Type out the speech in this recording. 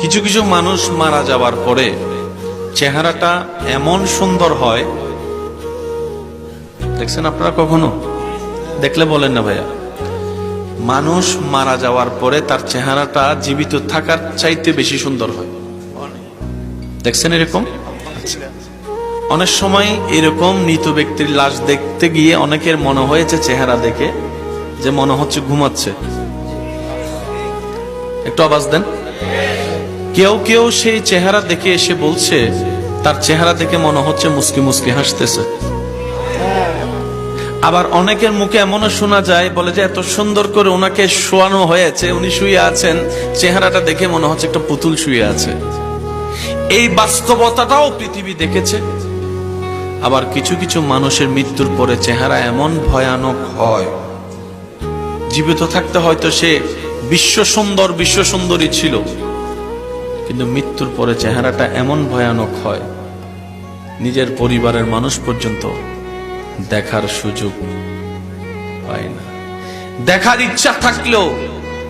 কিছু কিছু মানুষ মারা যাওয়ার পরে চেহারাটা এমন সুন্দর হয়, দেখছেন আপনারা কখনো? দেখলে বলেন না ভাইয়া। মানুষ মারা যাওয়ার পরে তার চেহারাটা জীবিত থাকার চাইতে বেশি সুন্দর হয়, দেখছেন এরকম? অনেক সময় এরকম মৃত ব্যক্তির লাশ দেখতে গিয়ে অনেকের মনে হয়েছে চেহারা দেখে যে মনে হচ্ছে ঘুমাচ্ছে। একটু আওয়াজ দেন। কেউ কেউ সেই চেহারা দেখে এসে বলছে তার চেহারা দেখে মনে হচ্ছে মুস্কি মুস্কি হাসতেছে। আবার অনেকের মুখে এমনও শোনা যায়, বলে যে এত সুন্দর করে ওনাকে শোয়ানো হয়েছে, উনি শুয়ে আছেন, চেহারাটা দেখে মনে হচ্ছে একটা পুতুল শুয়ে আছে। এই বাস্তবতাটাও পৃথিবী দেখেছে। আবার কিছু কিছু মানুষের মৃত্যুর পরে চেহারা এমন ভয়ানক হয়, জীবিত থাকতে হয়তো সে বিশ্ব সুন্দরী ছিল, কিন্তু মৃত্যুর পরে চেহারাটা এমন ভয়ানক হয় নিজের পরিবারের মানুষ পর্যন্ত দেখার সুযোগ পায় না। দেখার ইচ্ছা থাকলেও